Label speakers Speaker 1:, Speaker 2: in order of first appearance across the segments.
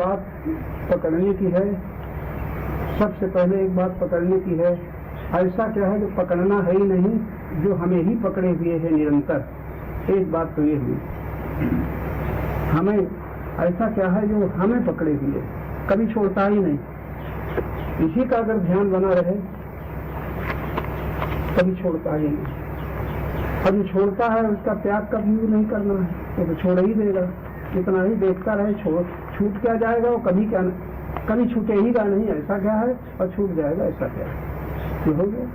Speaker 1: बात पकड़ने की है, सबसे पहले एक बात पकड़ने की है, ऐसा क्या है जो पकड़ना है ही नहीं, जो हमें ही पकड़े हुए है निरंतर। एक बात तो ये हुई, हमें ऐसा क्या है जो हमें पकड़े हुए, कभी छोड़ता ही नहीं। इसी का अगर ध्यान बना रहे कभी छोड़ता ही नहीं। अब जो छोड़ता है उसका त्याग कभी नहीं करना है, वो तो छोड़ ही देगा। इतना ही देखता रहे, छूट क्या जाएगा, वो कभी छूटे ही गा नहीं, ऐसा क्या है, और छूट जाएगा ऐसा क्या है, ये हो गया।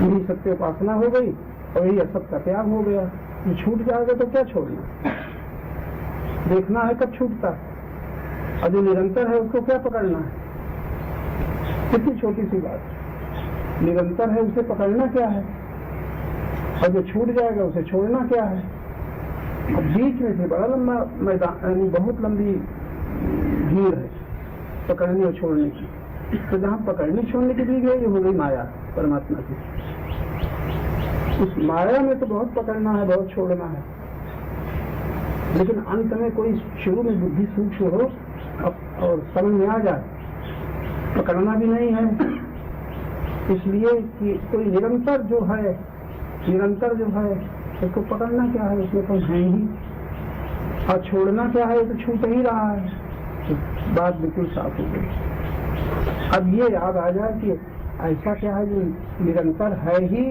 Speaker 1: यही सत्य उपासना हो गई और यही असत का त्याग हो गया। ये छूट जाएगा तो क्या छोड़ना, देखना है कब छूटता है, और जो निरंतर है उसको क्या पकड़ना है। कितनी छोटी सी बात, निरंतर है उसे पकड़ना क्या है, और जो छूट जाएगा उसे छोड़ना क्या है। अब बीच में से बड़ा लंबा मैदान, यानी बहुत लंबी भीड़ है पकड़ने और छोड़ने की। तो जहाँ पकड़ने छोड़ने की भी गई, हो गई माया परमात्मा की। उस माया में तो बहुत पकड़ना है, बहुत छोड़ना है, लेकिन अंत में कोई शुरू में बुद्धि सूक्ष्म हो और समझ में आ जाए, पकड़ना भी नहीं है। इसलिए कि कोई निरंतर जो है उसको पकड़ना क्या है, उसमें तो है ही, और छोड़ना क्या है, तो छूट ही रहा है। तो बात बिल्कुल साफ हो गई। अब ये याद आ जाए कि ऐसा क्या है जो निरंतर है ही,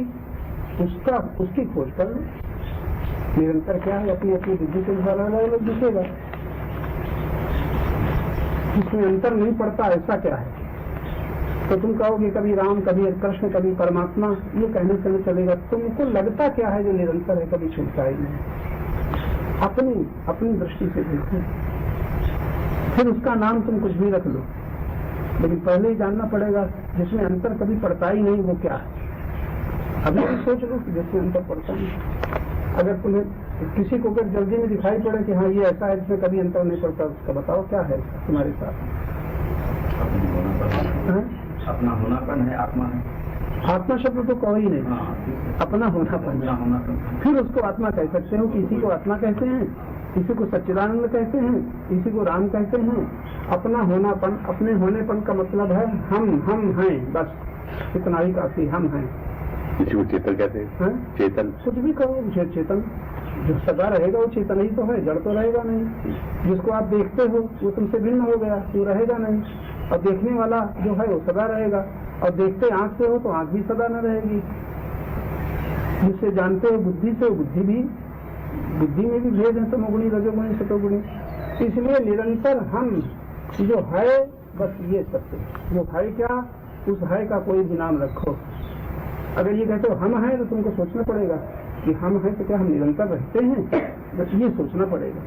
Speaker 1: उसकी खोज कर लो। निरंतर क्या है, अपनी अपनी बुद्धि के अनुसार अलग अलग दिखेगा, इसमें अंतर नहीं पड़ता। ऐसा क्या है, तो तुम कहोगे कभी राम, कभी कृष्ण, कभी परमात्मा, ये कहने से नहीं चलेगा। तुमको लगता क्या है जो निरंतर है, कभी छूटता ही नहीं। अपनी दृष्टि से देखो, फिर उसका नाम तुम कुछ भी रख लो, लेकिन पहले ही जानना पड़ेगा जिसमें अंतर कभी पड़ता ही नहीं वो क्या है। अभी भी सोच लो कि जिसमें अंतर पड़ता नहीं। अगर तुम्हें किसी को अगर जल्दी में दिखाई पड़े कि हाँ ये ऐसा है जिसमें कभी अंतर नहीं पड़ता, उसका बताओ क्या है तुम्हारे साथ।
Speaker 2: अपना होनापन है, आत्मा है।
Speaker 1: आत्मा शब्द तो कहो ही नहीं, अपना होनापन। फिर उसको आत्मा कह सकते हो। किसी को आत्मा कहते हैं, किसी को सच्चिदानंद कहते हैं, किसी को राम कहते हैं। अपना होनापन, अपने होनेपन का मतलब है हम हैं, बस इतना ही काफी, हम हैं।
Speaker 3: किसी को चेतन कहते हैं, चेतन
Speaker 1: कुछ भी कहो, चेतन जो सदा रहेगा वो चेतन ही तो है, जड़ तो रहेगा नहीं। जिसको आप देखते हो वो तुमसे भिन्न हो गया, वो रहेगा नहीं। और देखने वाला जो है वो सदा रहेगा, और देखते आंख से हो तो आंख भी सदा न रहेगी। जिससे जानते हो बुद्धि से, बुद्धि में भी भेद है, तमोगुणी, रजोगुणी, सतोगुणी। इसलिए निरंतर हम जो है, बस ये सत्य जो है, क्या उस है का कोई भी नाम रखो। अगर ये कहते हो हम हैं, तो तुमको सोचना पड़ेगा कि हम हैं तो क्या हम निरंतर रहते हैं, बस ये सोचना पड़ेगा।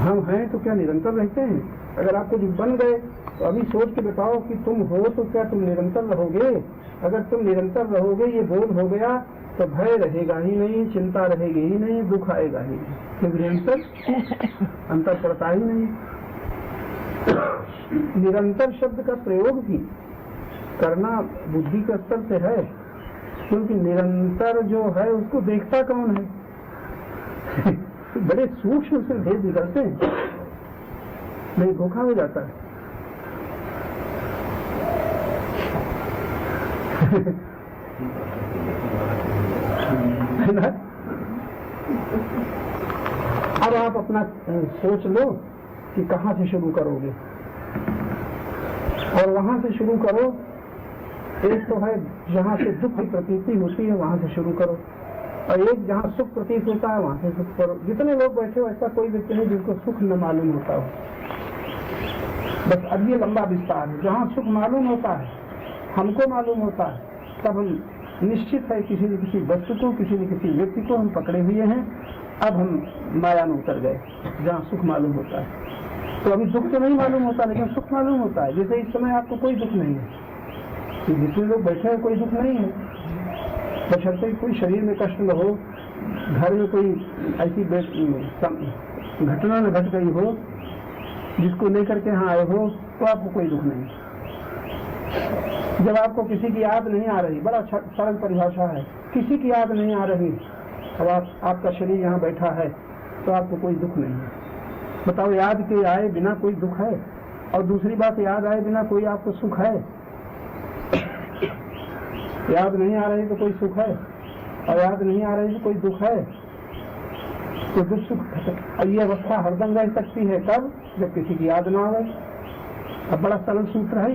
Speaker 1: हम हैं तो क्या निरंतर रहते हैं। अगर आप कुछ बन गए तो अभी सोच के बताओ कि तुम हो तो क्या तुम निरंतर रहोगे। अगर तुम निरंतर रहोगे, ये बोध हो गया, तो भय रहेगा ही नहीं, चिंता रहेगी ही नहीं, दुख आएगा ही नहीं, क्योंकि निरंतर अंतर पड़ता ही नहीं। निरंतर शब्द का प्रयोग भी करना बुद्धि के स्तर से है, क्योंकि निरंतर जो है उसको देखता कौन है। बड़े सूक्ष्म से भेद निकलते हैं, नहीं धोखा हो जाता है। अब आप अपना सोच लो कि कहाँ से शुरू करोगे, और वहां से शुरू करो। एक तो है जहाँ से दुख की प्रतीति होती है वहां से शुरू करो, और एक जहाँ सुख प्रतीत होता है वहां से सुख करो। जितने लोग बैठे हो ऐसा कोई व्यक्ति नहीं जिनको सुख न मालूम होता हो। बस अब ये लंबा विस्तार है। जहाँ सुख मालूम होता है, हमको मालूम होता है, तब हम निश्चित है किसी न किसी वस्तु को, किसी न किसी व्यक्ति को हम पकड़े हुए हैं। अब हम माया में उतर गए जहाँ सुख मालूम होता है। तो अभी दुख तो नहीं मालूम होता, लेकिन सुख मालूम होता है। जैसे इस समय आपको कोई दुख नहीं है, जितने लोग बैठे हैं कोई दुख नहीं है, बशर्ते कोई शरीर में कष्ट न हो, घर में कोई ऐसी घटना न घट गई हो जिसको लेकर के यहाँ आए हो, तो आपको कोई दुख नहीं। जब आपको किसी की याद नहीं आ रही, बड़ा सरल परिभाषा है, किसी की याद नहीं आ रही, अब आपका शरीर यहाँ बैठा है, तो आपको कोई दुख नहीं है। बताओ, याद के आए बिना कोई दुख है? और दूसरी बात, याद आए बिना कोई आपको सुख है? याद नहीं आ रही तो कोई सुख है, और याद नहीं आ रही तो कोई दुख है? तो दुख सुख, और ये अवस्था हरदम रह सकती है कब? जब किसी की याद ना आवे। अब बड़ा सरल सूत्र है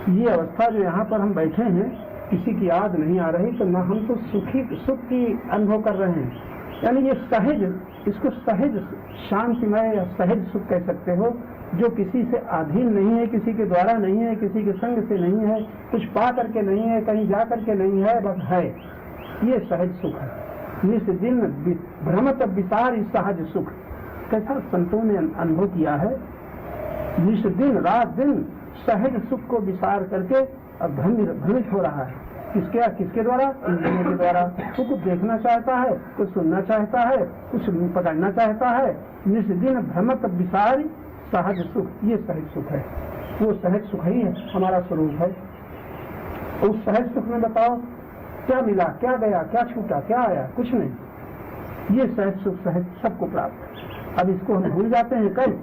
Speaker 1: ये अवस्था जो यहाँ पर हम बैठे हैं, किसी की याद नहीं आ रही, तो ना हम तो सुख की अनुभव कर रहे हैं, यानी ये सहज, इसको सहज शांतिमय या सहज सुख कह सकते हो, जो किसी से अधीन नहीं है, किसी के द्वारा नहीं है, किसी के संग से नहीं है, कुछ पा करके नहीं है, कहीं जा करके नहीं है, बस है। ये सहज सुख है। निस दिन भ्रमत विसार सहज सुख, कैसा संतों ने अनुभव किया है। निस दिन रात दिन सहज सुख को विसार करके अब भ्रमित हो रहा है। किसके द्वारा? इंद्रियों के द्वारा। तो कुछ देखना चाहता है, कुछ सुनना चाहता है, कुछ पकड़ना चाहता है। निस दिन भ्रमत विसार सहज सुख, ये सहज सुख है। वो सहज सुख ही है, हमारा स्वरूप है। उस सहज सुख में बताओ क्या मिला, क्या गया, क्या छूटा, क्या आया? कुछ नहीं। ये सहज सुख सहज सबको प्राप्त है। अब इसको हम भूल जाते हैं कब?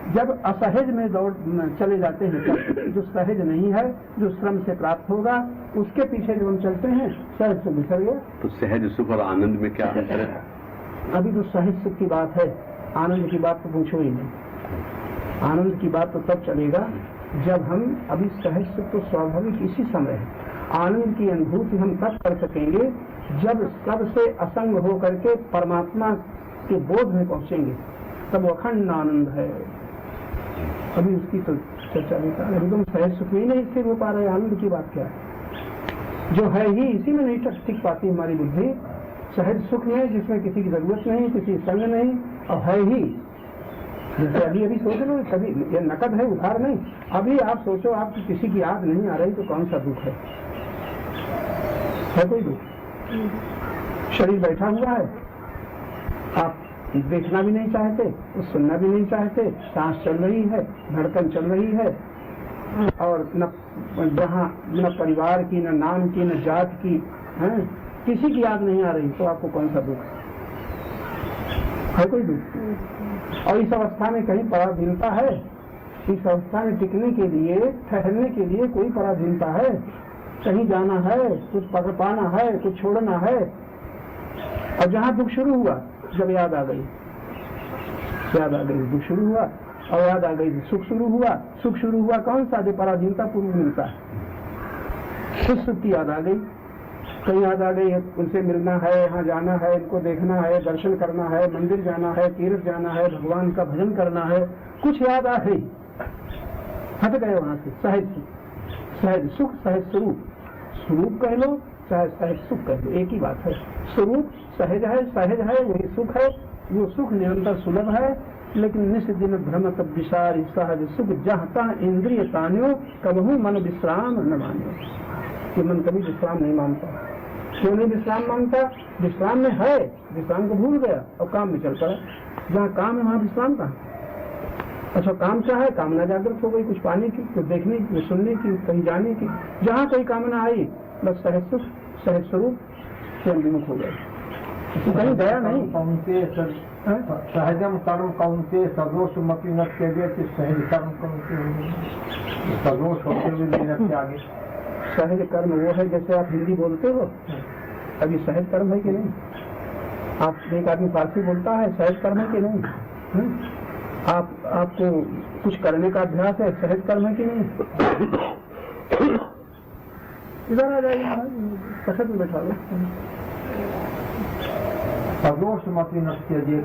Speaker 1: जब असहज में दौड़ चले जाते हैं तब। जो सहज नहीं है, जो श्रम से प्राप्त होगा, उसके पीछे जो हम चलते हैं, सहज सुख बिखर गया।
Speaker 3: तो सहज सुख और आनंद में क्या अंतर है?
Speaker 1: अभी तो सहज सुख की बात है, आनंद की बात तो पूछो ही नहीं। आनंद की बात तो तब चलेगा जब हम, अभी सहज सुख तो स्वाभाविक इसी समय है। आनंद की अनुभूति हम तब कर सकेंगे जब सबसे असंग हो करके परमात्मा के बोध में पहुंचेंगे, तब अखंड आनंद है। अभी उसकी तो चर्चा नहीं कर रहे, तुम सहज सुख में ही नहीं स्थिर हो पा रहे, आनंद की बात क्या है? जो है ही इसी में नहीं टिक पाती हमारी बुद्धि। सहज सुख में जिसमें किसी की जरूरत नहीं, किसी संग नहीं, और है ही। जैसे अभी सोच लो, कभी ये नकद है, उधार नहीं। अभी आप सोचो, आपकी किसी की याद नहीं आ रही तो कौन सा दुख है? कोई दुख? शरीर बैठा हुआ है, आप देखना भी नहीं चाहते, सुनना भी नहीं चाहते, सांस चल रही है, धड़कन चल रही है, और न जहाँ न परिवार की, न नाम की, न जात की, है किसी की याद नहीं आ रही, तो आपको कौन सा दुख है? कोई दुख? और इस अवस्था में कहीं पराधीनता है? इस अवस्था में टिकने के लिए, ठहरने के लिए कोई पराधीनता है? कहीं जाना है, कुछ पकड़ पाना है, कुछ छोड़ना है। और जहाँ दुख शुरू हुआ, जब याद आ गई, दुख शुरू हुआ, और याद आ गई सुख शुरू हुआ। सुख शुरू हुआ कौन सा? जो पराधीनता पूर्व मिलता है। खुद सुख की याद आ गई, कहीं याद आ गई, उनसे मिलना है, यहाँ जाना है, इनको देखना है, दर्शन करना है, मंदिर जाना है, तीर्थ जाना है, भगवान का भजन करना है, कुछ याद आ गई, हट गए वहां से। सहज सुख, सहज स्वरूप। स्वरूप कह लो चाहे सहज सुख कह लो, एक ही बात है। स्वरूप सहज है, वही सुख है। वो सुख निरंतर सुलभ है, लेकिन निस दिन भ्रमत विसार सहज सुख, जहाँ तहाँ इंद्रिय तान्यो, कबहू मन विश्राम न मान्यो। कि मन कभी विश्राम नहीं मानता। क्यों नहीं विश्राम मांगता? विश्राम में है, विश्राम को भूल गया और काम में चल पड़ा। जहाँ काम है वहाँ विश्राम कहाँ? अच्छा, काम क्या है? कामना जागृत हो गई, कुछ पाने की, कुछ देखने की, कुछ सुनने की, कहीं जाने की। जहाँ कोई कामना आई, बस सहज सुख, सहज स्वरूप से विमुख हो गए, कहीं गया नहीं।
Speaker 4: सहजम कर्म कौनते सदोष मपी न के सहज कर्म सदोष होते हुए नहीं त्यागे।
Speaker 1: सहज कर्म वो है, जैसे आप हिंदी बोलते हो, अभी सहज कर्म है कि नहीं? आप एक आदमी फारसी बोलता है, सहज कर्म है कि नहीं? आपको कुछ करने का अभ्यास है, सहज कर्म है कि नहीं? इधर आ जाइए, कसरत में बैठा लो।
Speaker 4: सदोष मपी न त्यागे,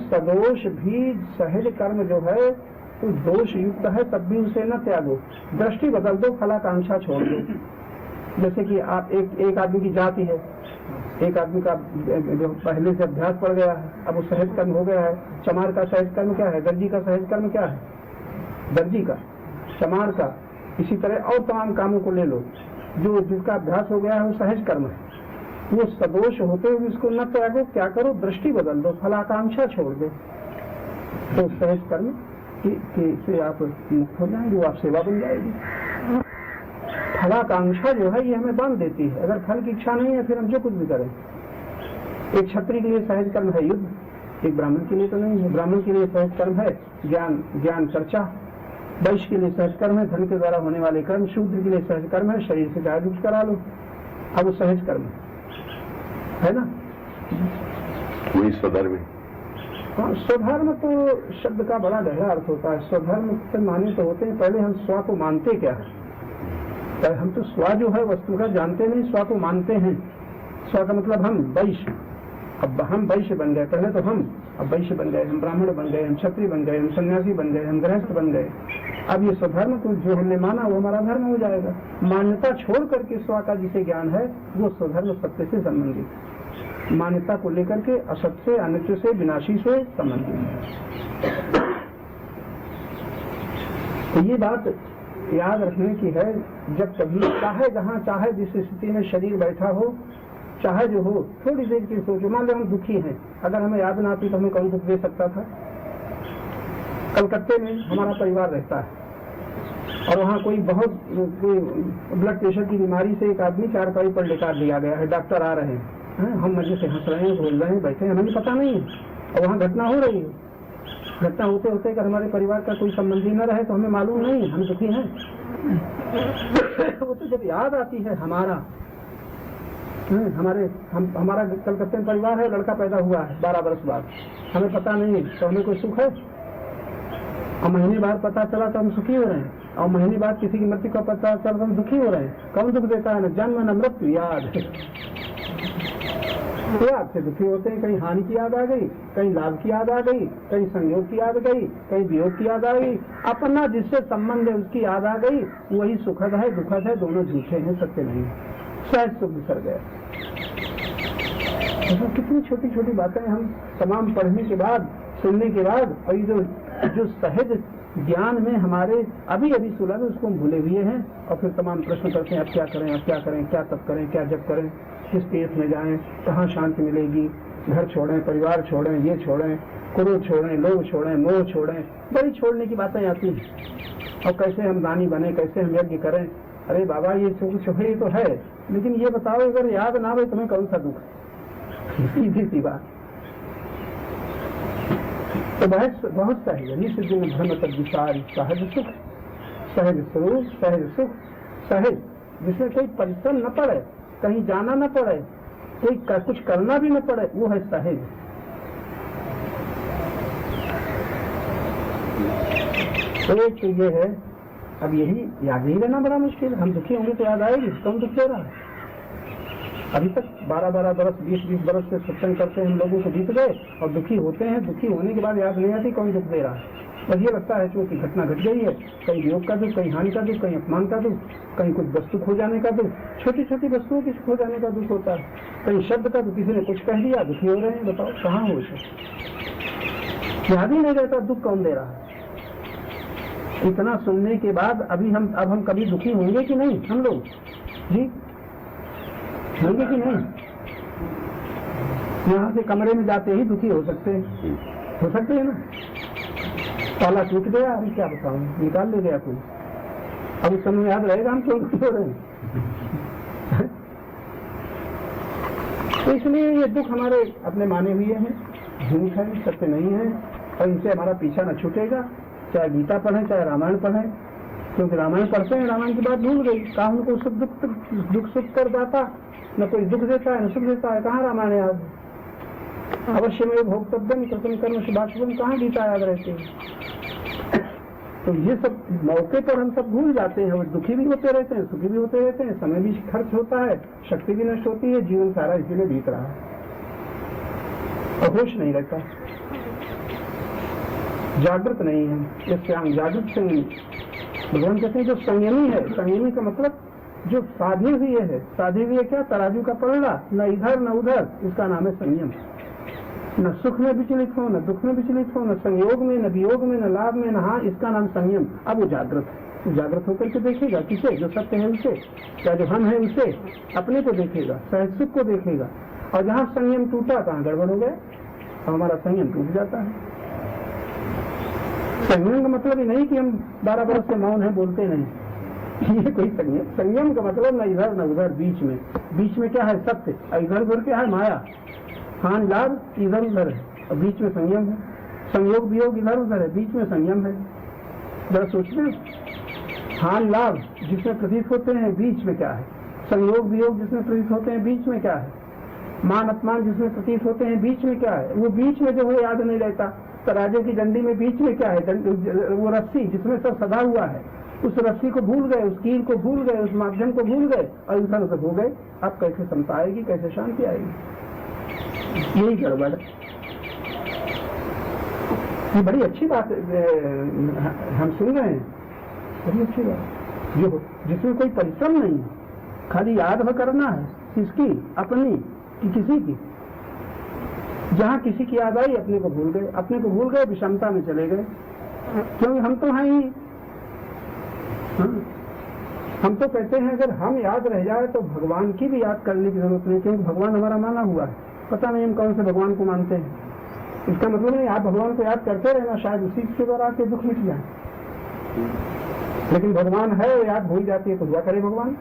Speaker 1: सदोष भी सहज कर्म जो है तो दोष युक्त है, तब भी उसे न त्यागो। दृष्टि बदल दो, फलाकांक्षा छोड़ दो। जैसे कि आप एक आदमी की जाति है, एक आदमी का जो पहले से अभ्यास पड़ गया है, अब वो सहज कर्म हो गया है। चमार का सहज कर्म क्या है? दर्जी का सहज कर्म क्या है? दर्जी का, चमार का, इसी तरह और तमाम कामों को ले लो, जो जिसका अभ्यास हो गया है वो सहज कर्म है। वो सदोष होते हुए उसको न त्यागो, क्या करो? दृष्टि बदल दो, फलाकांक्षा छोड़ दो, तो सहज कर्म से आप मुक्त हो जाएंगे, वो आप सेवा बन जाएगी। फलाकांक्षा जो है ये हमें बांध देती है। अगर फल की इच्छा नहीं है, फिर हम जो कुछ भी करें। एक क्षत्रिय के लिए सहज कर्म है युद्ध, एक ब्राह्मण के लिए तो नहीं है। ब्राह्मण के लिए सहज कर्म है ज्ञान चर्चा, वैश्य के लिए सहज कर्म है धन के द्वारा होने वाले कर्म, शूद्र के लिए सहज कर्म है शरीर से गाय दूध करा लो। अब वो सहज कर्म है ना।
Speaker 3: वही स्वधर्म।
Speaker 1: हाँ, स्वधर्म तो शब्द का बड़ा गहरा अर्थ होता है। स्वधर्म से माने तो होते हैं, पहले हम स्व को मानते क्या है। हम तो स्व जो है वस्तु का जानते नहीं, स्व को मानते हैं। स्व का मतलब हम वैश्य, अब हम वैश्य बन गए, पहले तो हम, अब वैश्य बन गए, हम ब्राह्मण बन गए, हम क्षत्रिय बन गए, हम सन्यासी बन गए, हम गृहस्थ बन गए। अब ये स्वधर्म तो जो हमने माना वो हमारा धर्म हो जाएगा। मान्यता छोड़ करके स्व का जिसे ज्ञान है वो स्वधर्म सत्य से संबंधित, मान्यता को लेकर के असत से, अनित्य से, विनाशी से संबंधित। तो ये बात याद रखने की है। जब कभी चाहे जहाँ चाहे जिस स्थिति में शरीर बैठा हो, चाहे जो हो, थोड़ी देर की सोचो। मान लो हम दुखी हैं, अगर हमें याद ना आती तो हमें कौन दुख दे सकता था। कलकत्ते में हमारा परिवार रहता है और वहाँ कोई ब्लड प्रेशर की बीमारी से एक आदमी 4 पाई पर लेकर दिया गया है, डॉक्टर आ रहे हैं, हम मजे से हंस रहे हैं, बोल रहे हैं, बैठे हैं, हमें पता नहीं है और वहाँ घटना हो रही है। घटना होते होते अगर हमारे परिवार का कोई संबंधी न रहे तो हमें मालूम नहीं है, हम दुखी हैं। वो तो जब याद आती है हमारा कलकत्ते में परिवार है, लड़का पैदा हुआ है 12 वर्ष बाद, हमें पता नहीं है तो हमें कोई सुख है। और महीने बाद पता चला तो हम सुखी हो रहे हैं, और महीने बाद किसी की मृत्यु का पता चला तो हम दुखी हो रहे हैं। कौन दुख देता है? न जन्म न मृत्यु, याद से दुखी होते हैं। कहीं हानि की याद आ गई, कहीं लाभ की याद आ गई, कहीं संयोग की याद गई, कहीं वियोग की याद आ गई। अपना जिससे संबंध है उसकी याद आ गई, वही सुखद है दुखद है, दोनों झूठे हैं, सत्य नहीं है। शायद सुख बिसर गया। तो कितनी छोटी छोटी बातें हम तमाम पढ़ने के बाद, सुनने के बाद, और जो सहज ज्ञान में हमारे अभी सुलभ है उसको हम भूले हुए हैं। और फिर तमाम प्रश्न करते हैं, अब क्या करें, अब क्या करें, क्या तप करें, क्या जप करें, किस तीर्थ में जाएं, कहाँ शांति मिलेगी, घर छोड़ें, परिवार छोड़ें, ये छोड़ें, क्रोध छोड़ें, लोभ छोड़ें, मोह छोड़ें, बड़ी छोड़ने की बातें आती हैं। और कैसे हम दानी बने, कैसे हम यज्ञ करें। अरे बाबा ये छुपे तो है, लेकिन ये बताओ अगर याद ना आए तुम्हें कौन सा दुख है? सीधी सी बात। तो बहुत सहज है, निश्चित भ्रम तक विचार, सहज सुख, सहज स्वरूप, सहज सुख, सहज जिसमें कोई परिश्रम न पड़े, कहीं जाना न पड़े, कोई कुछ करना भी न पड़े, वो है सहज। तो एक तो ये है, अब यही याद ही रहना बड़ा मुश्किल है। हम दुखी होंगे तो याद आएगी, कौन दुख दे रहा है? अभी तक 12-12 बरस, 20-20 बरस से सत्संग करते हैं हम लोगों को बीत गए और दुखी होते हैं। दुखी होने के बाद याद नहीं आती कौन दुख दे रहा है। बस ये लगता है क्योंकि घटना घट गई है, कहीं वियोग का दुख, कहीं हानि का दुख, कहीं अपमान का दुख, कहीं कुछ वस्तु खो जाने का दुख, छोटी छोटी वस्तुओं के खो जाने का दुख होता है, कहीं शब्द का दुख, किसी ने कुछ कह दिया, दुखी हो रहे हैं। बताओ कहाँ हो इसे? याद ही नहीं रहता दुख कौन दे रहा है। इतना सुनने के बाद अब हम कभी दुखी होंगे कि नहीं? हम लोग जी होंगे कि नहीं? यहाँ से कमरे में जाते ही दुखी हो सकते हैं ना। ताला टूट गया, अभी क्या बताऊं, निकाल ले गया कोई, अब उस समय याद रहेगा हम क्यों दुखी हो रहे हैं। तो इसलिए ये दुख हमारे अपने माने हुए हैं, झूठ है, सत्य नहीं है, और इनसे हमारा पीछा न छूटेगा। चाहे गीता पढ़ें, चाहे रामायण पढ़ें, क्योंकि रामायण पढ़ते हैं, रामायण की बात भूल गई। कहा उनको दुख सुख कर दाता, न कोई दुख देता है न सुख देता है। कहाँ रामायण याद? अवश्य में भोक्तव्यम कृतम कर्म शुभाशुभम, कहाँ गीता याद रहती है? तो ये सब मौके पर हम सब भूल जाते हैं, और दुखी भी होते रहते हैं, सुखी भी होते रहते हैं, समय भी खर्च होता है, शक्ति भी नष्ट होती है, जीवन सारा इसीलिए बीत रहा है और होश नहीं रहता, जागृत नहीं है। इससे जागृत संयमी, भगवान कहते हैं जो संयमी है, संयमी का मतलब जो साधे हुए है। साधे हुए क्या? तराजू का पलड़ा, न इधर न उधर, इसका नाम है संयम। न सुख में विचलित हो, न दुख में विचलित हो, न संयोग में, न वियोग में, न लाभ में, न हाँ, इसका नाम संयम। अब वो जागृत है, जागृत होकर के देखेगा किसे? जो सत्य है उसे, या जो हम है उसे, अपने को देखेगा, सहज सुख को देखेगा। और जहाँ संयम टूटा कहाँ गड़बड़ हो गया, हमारा संयम टूट जाता है। संयम का मतलब ही नहीं कि हम 12 बरस से मौन है, बोलते नहीं, ये कोई संयम का मतलब न इधर न उधर, बीच में क्या है? सत्य, इधर उधर क्या है? माया। हानि लाभ इधर उधर है और बीच में संयम है, संयोग वियोग इधर उधर है, बीच में संयम है। जरा सोचते हैं, हानि लाभ जिसमें प्रतीत होते हैं बीच में क्या है, संयोग वियोग जिसमें प्रतीत होते हैं बीच में क्या है, मान अपमान जिसमें प्रतीत होते हैं बीच में क्या है। वो बीच में जो है याद नहीं रहता। तराजू की डंडी में बीच में क्या है, वो रस्सी जिसमें सब सदा हुआ है, उस रस्सी को भूल गए, उस कील को भूल गए, उस माध्यम को भूल गए और इधर उधर हो गए। अब कैसे समता आएगी, कैसे शांति आएगी? यही गड़बड़। ये बड़ी अच्छी बात हम सुन रहे हैं, बड़ी अच्छी बात जो जिसमें कोई परिश्रम नहीं है, खाली याद करना है। किसकी? अपनी कि किसी की? जहाँ किसी की याद आई अपने को भूल गए, अपने को भूल गए, विषमता में चले गए। क्योंकि हम तो हैं ही, हम तो कहते हैं अगर हम याद रह जाए तो भगवान की भी याद करने की जरूरत नहीं, क्योंकि भगवान हमारा माना हुआ है। पता नहीं हम कौन से भगवान को मानते हैं। इसका मतलब नहीं आप भगवान को याद करते रहना, शायद उसी के द्वारा आपके दुख मिट जाए। लेकिन भगवान है, याद भूल जाती है तो क्या करे भगवान?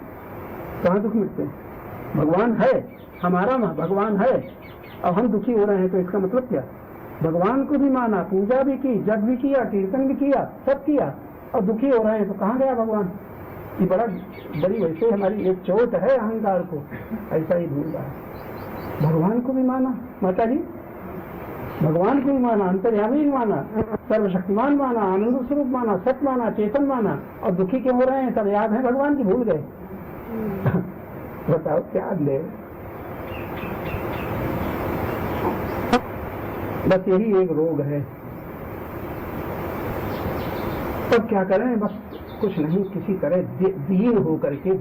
Speaker 1: कहाँ दुख मिटते हैं? भगवान है, हमारा भगवान है और हम दुखी हो रहे हैं, तो इसका मतलब क्या? भगवान को भी माना, पूजा भी की, जप भी किया, कीर्तन भी किया, सब किया और दुखी हो रहे हैं, तो कहाँ गया भगवान? ये बड़ी वैसे हमारी एक चोट है अहंकार को, ऐसा ही भूल रहा है। भगवान को भी माना, माता जी, भगवान को भी माना, अंतर्यामी भी माना, सर्वशक्तिमान माना, आनंद स्वरूप माना, सत्य माना, चेतन माना और दुखी क्यों हो रहे हैं? सब याद है भगवान की, भूल गए। बताओ क्या ले? बस यही एक रोग है। तब क्या करें? बस कुछ नहीं, किसी तरह दीन होकर के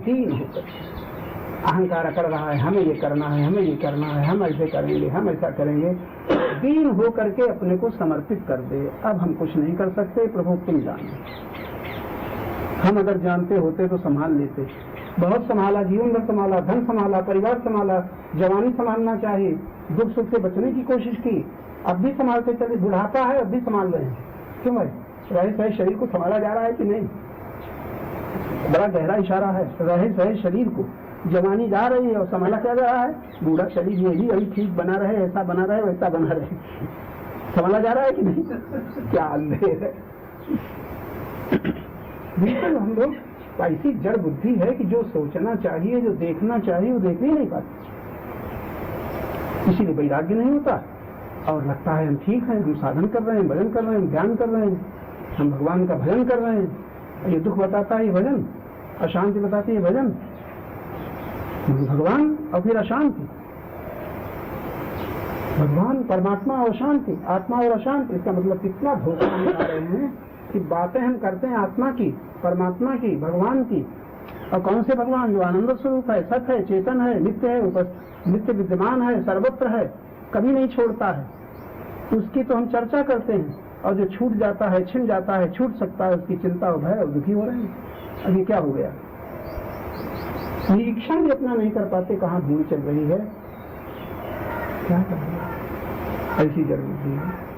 Speaker 1: अहंकार कर रहा है, हमें ये करना है, हमें ये करना है, हम ऐसे करेंगे, हम ऐसा करेंगे। दीन होकर के अपने को समर्पित कर दे। अब हम कुछ नहीं कर सकते, प्रभु तुम जानो। हम अगर जानते होते तो संभाल लेते। बहुत संभाला, जीवन भर संभाला, धन संभाला, परिवार संभाला, जवानी संभालना चाहिए, दुख सुख से बचने की कोशिश की, अब भी संभालते चले। बुढ़ापा है, अब भी संभाल रहे हैं। क्यों भाई? रहे सहे शरीर को संभाला जा रहा है कि नहीं? बड़ा गहरा इशारा है। रहे सहे शरीर को, जवानी जा रही है और संभाला क्या जा रहा है? बूढ़ा शरीर यही अभी ठीक बना रहे, ऐसा बना रहे, वैसा बना रहे, संभाला जा रहा है कि नहीं? क्या अंधेर है। बिल्कुल हम लोग ऐसी जड़ बुद्धि है कि जो सोचना चाहिए, जो देखना चाहिए, वो देख ही नहीं पाते। इसीलिए वैराग्य नहीं होता और लगता है हम ठीक हैं, हम साधन कर रहे हैं, भजन कर रहे हैं, ध्यान कर रहे हैं, हम भगवान का भजन कर रहे हैं। ये दुख बताता है ये भजन, अशांति बताती है भजन, भगवान और फिर अशांति। भगवान, परमात्मा और शांति, आत्मा और अशांति। इसका मतलब कितना धोखा हम आ रहे हैं कि बातें हम करते हैं आत्मा की, परमात्मा की, भगवान की। और कौन से भगवान? जो आनंद स्वरूप है, सत्य है, चेतन है, नित्य है, नित्य विद्यमान है, सर्वत्र है, कभी नहीं छोड़ता है। उसकी तो हम चर्चा करते हैं और जो छूट जाता है, छिन जाता है, छूट सकता है, उसकी चिंता और भय और दुखी हो रहे हैं। अब ये क्या हो गया? निरीक्षण भी अपना नहीं कर पाते, कहाँ भूल चल रही है, क्या कर रही है? ऐसी जरूरत है।